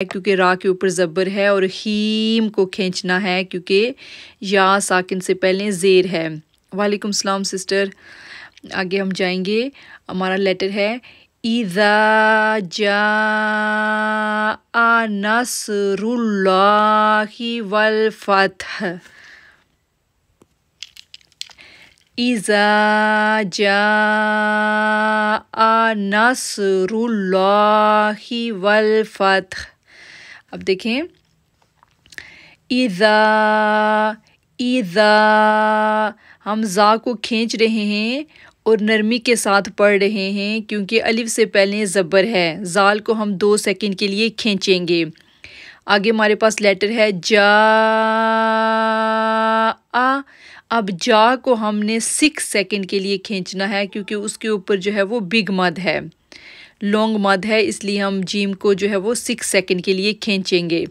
क्योंकि रा के ऊपर ज़बर है, और हीम को खींचना है क्योंकि या साकिन से पहले ज़ेर है। वालेकुम सलाम सिस्टर। आगे हम जाएंगे। हमारा लेटर है इज़ा जाअ नस्रुल्लाहि वल फत्ह। इज़ा जाअ नस्रुल्लाहि वल फत्ह। अब देखें, इज़ा हम ज़ा को खींच रहे हैं और नरमी के साथ पढ़ रहे हैं क्योंकि अलिफ से पहले ज़बर है। ज़ाल को हम 2 सेकंड के लिए खींचेंगे। आगे हमारे पास लेटर है जा। अब जा को हमने 6 सेकंड के लिए खींचना है क्योंकि उसके ऊपर जो है वो बिग मद है, लॉन्ग मद है, इसलिए हम जीम को जो है वो 6 सेकंड के लिए खींचेंगे।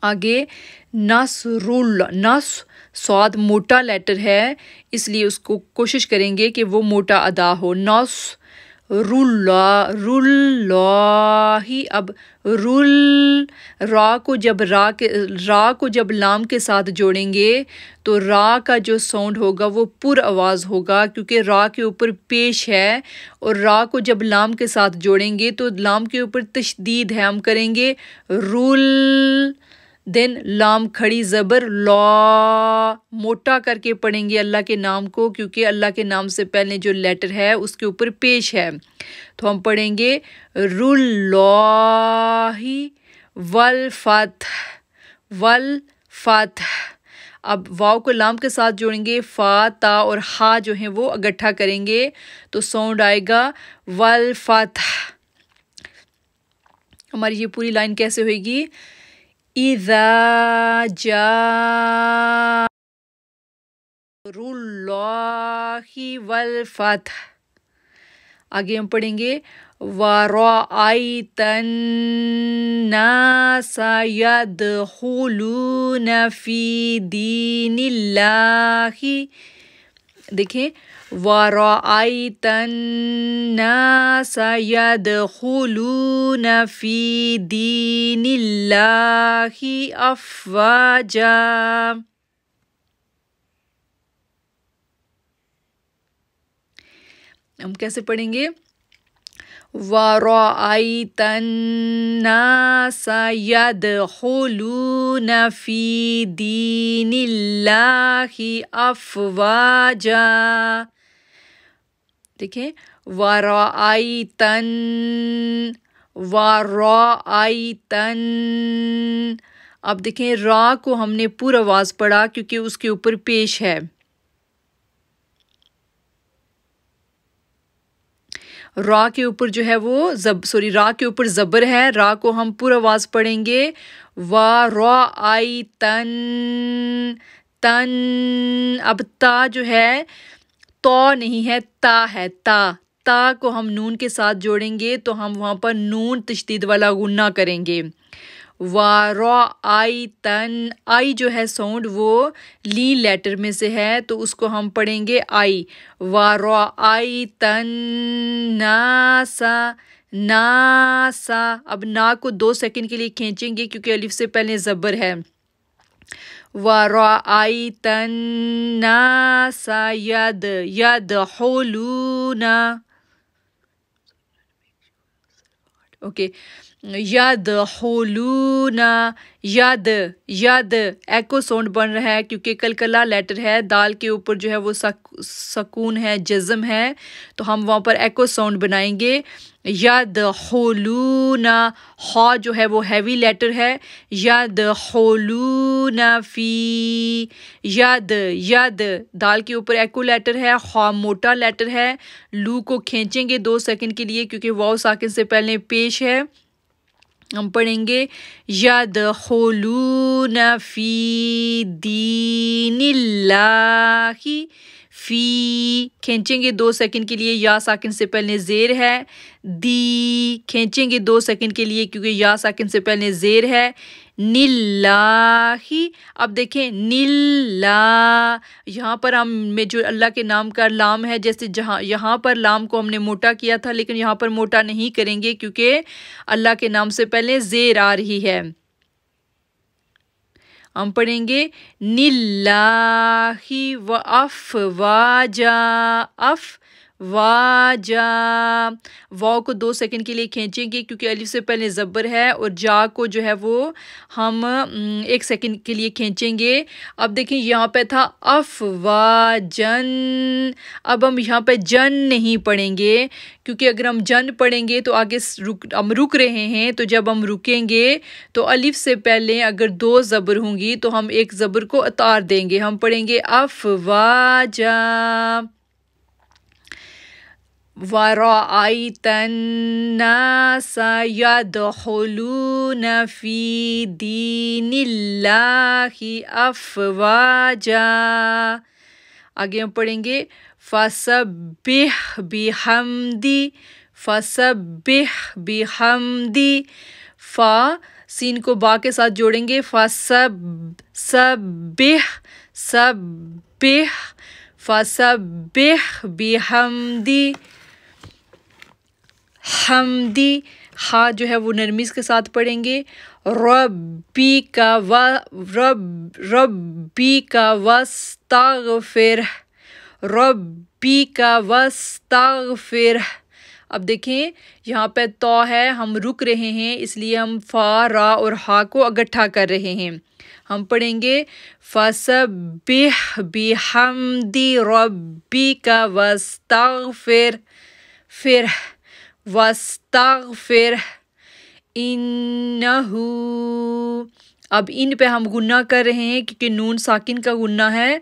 आगे नसरुल, नस स्वाद मोटा लेटर है, इसलिए उसको कोशिश करेंगे कि वो मोटा अदा हो। नस रुल्ला, रुल्लाही। अब रुल, रा को जब लाम के साथ जोड़ेंगे तो रा का जो साउंड होगा वो पुर आवाज़ होगा क्योंकि रा के ऊपर पेश है, और रा को जब लाम के साथ जोड़ेंगे तो लाम के ऊपर तशदीद है, हम करेंगे रुल, देन लाम खड़ी ज़बर ला, मोटा करके पढ़ेंगे अल्लाह के नाम को क्योंकि अल्लाह के नाम से पहले जो लेटर है उसके ऊपर पेश है। तो हम पढ़ेंगे रुल्लाही वल फत्ह, वल फत्ह। अब वाव को लाम के साथ जोड़ेंगे, फा, ता और हा जो है वो इकट्ठा करेंगे तो साउंड आएगा वल फत्ह। हमारी ये पूरी लाइन कैसे होगी? इज़ा जाअ नस्रुल्लाहि वल फत्ह। आगे हम पढ़ेंगे वरअयतन नास यदखुलून फी दीनिल्लाहि। देखें, वरअयतन नास यदखुलून फी दीनिल्लाहि अफ़वाजा। हम कैसे पढ़ेंगे? वरअयतन नास यदखुलून फी दीनिल्लाहि अफ़वाजा। देखें, वरअयतन, वरअयतन। अब देखें, रा को हमने पूरा आवाज़ पढ़ा क्योंकि उसके ऊपर पेश है। रा के ऊपर जो है वो रा के ऊपर ज़बर है, रा को हम पूरा आवाज़ पढ़ेंगे वरअयतन, तन। अब ता जो है तो नहीं है, ता है, ता। ता को हम नून के साथ जोड़ेंगे तो हम वहाँ पर नून तशदीद वाला गुन्ना करेंगे। वरअयतन, आई जो है साउंड वो ली लेटर में से है तो उसको हम पढ़ेंगे आई। वरअयतन नासा, नासा। अब ना को 2 सेकंड के लिए खींचेंगे क्योंकि अलिफ से पहले ज़बर है। वरअयतन नासा यदखुलूना, ओके, यदखुलूना, यद, यद एको साउंड बन रहा है क्योंकि कलकला लेटर है, दाल के ऊपर जो है वो सकून है, जज़म है, तो हम वहाँ पर एको साउंड बनाएंगे यदखुलूना। हा जो है वो हैवी लेटर है, यदखुलूना फी, यद, यद दाल के ऊपर एको लेटर है, हा मोटा लेटर है। लू को खींचेंगे 2 सेकंड के लिए क्योंकि वाव साकिन से पहले पेश है। हम पढ़ेंगे यदखुलून फी दीनिल्लाहि, फी खींचेंगे 2 सेकंड के लिए, या साकिन से पहले ज़ेर है। दी खींचेंगे 2 सेकंड के लिए क्योंकि या साकिन से पहले ज़ेर है। निल्लाही, अब देखें निल्ला, यहाँ पर हम में जो अल्लाह के नाम का लाम है, जैसे जहाँ यहाँ पर लाम को हमने मोटा किया था, लेकिन यहाँ पर मोटा नहीं करेंगे क्योंकि अल्लाह के नाम से पहले ज़ेर आ रही है। हम पढ़ेंगे निल्लाही व अफ़वाजा, वाजा, वाव को 2 सेकंड के लिए खींचेंगे क्योंकि अलिफ से पहले ज़बर है, और जा को जो है वो हम 1 सेकंड के लिए खींचेंगे। अब देखिए यहाँ पे था अफ़वाजन, अब हम यहाँ पे जन नहीं पढ़ेंगे क्योंकि अगर हम जन पढ़ेंगे तो आगे हम रुक रहे हैं, तो जब हम रुकेंगे तो अलिफ से पहले अगर 2 ज़बर होंगी तो हम 1 ज़बर को उतार देंगे। हम पढ़ेंगे अफ़वाजा। वराअयतन नासा यदखुलून फी दीनिल्लाहि अफ़वाजा। आगे हम पढ़ेंगे फसब्बिह बिहम्दी, फसब्बिह बिहम्दी, फा सीन को बा के साथ जोड़ेंगे, फसब्बिह सब्बिह, फसब्बिह बिहम्दी हमदी। हा जो है वो नरमी के साथ पढ़ेंगे। रब्बी का वस्तागफिर, रब्बी का वस्तागफिर। अब देखें यहाँ पे तो है, हम रुक रहे हैं इसलिए हम फा रा और हा को इकट्ठा कर रहे हैं। हम पढ़ेंगे फसब्बिह बिहम्दी रब्बिका वस्तागफिर, फिर वस्तागफिर इन्नहू। अब इन पे हम गुन्ना कर रहे हैं क्योंकि नून साकिन का गुन्ना है,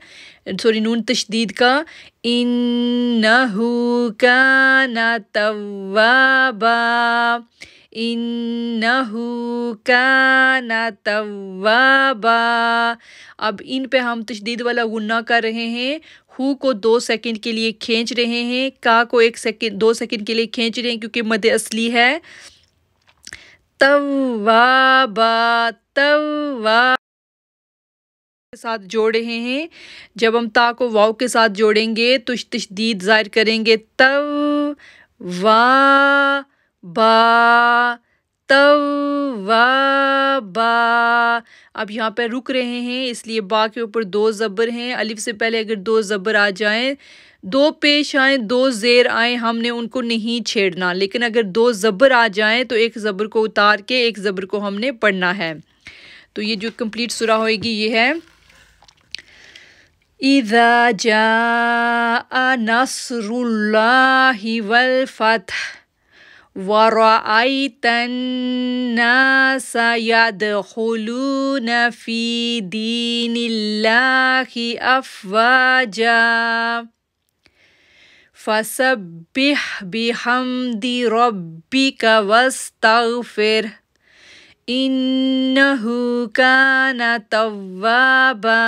सॉरी नून तशदीद का। इन्नहू काना तव्वाबा, इन्नहू काना तव्वाबा। अब इन पे हम तशदीद वाला गुन्ना कर रहे हैं। हु को 2 सेकंड के लिए खींच रहे हैं, का को 2 सेकंड के लिए खींच रहे हैं क्योंकि मद असली है। तव्वाबा, तव्वा के साथ जोड़ रहे हैं। जब हम ता को वाव के साथ जोड़ेंगे तो तशदीद ज़ाहिर करेंगे। तव वा बा, तव्वा बा। अब यहाँ पे रुक रहे हैं इसलिए बा के ऊपर 2 ज़बर हैं। अलिफ से पहले अगर 2 ज़बर आ जाएं, 2 पेश आए, 2 ज़ेर आए, हमने उनको नहीं छेड़ना, लेकिन अगर 2 ज़बर आ जाएं तो 1 ज़बर को उतार के 1 ज़बर को हमने पढ़ना है। तो ये जो कंप्लीट सूरा होएगी ये है इज़ा जाअ नस्रुल्लाहि वल फ़त्ह वराअयतन नासा यदखुलून फी दीनिल्लाहि अफ़वाजा फसब्बिह बिहम्दि रब्बिका वस्तगफिर इन्नहु काना तव्वाबा।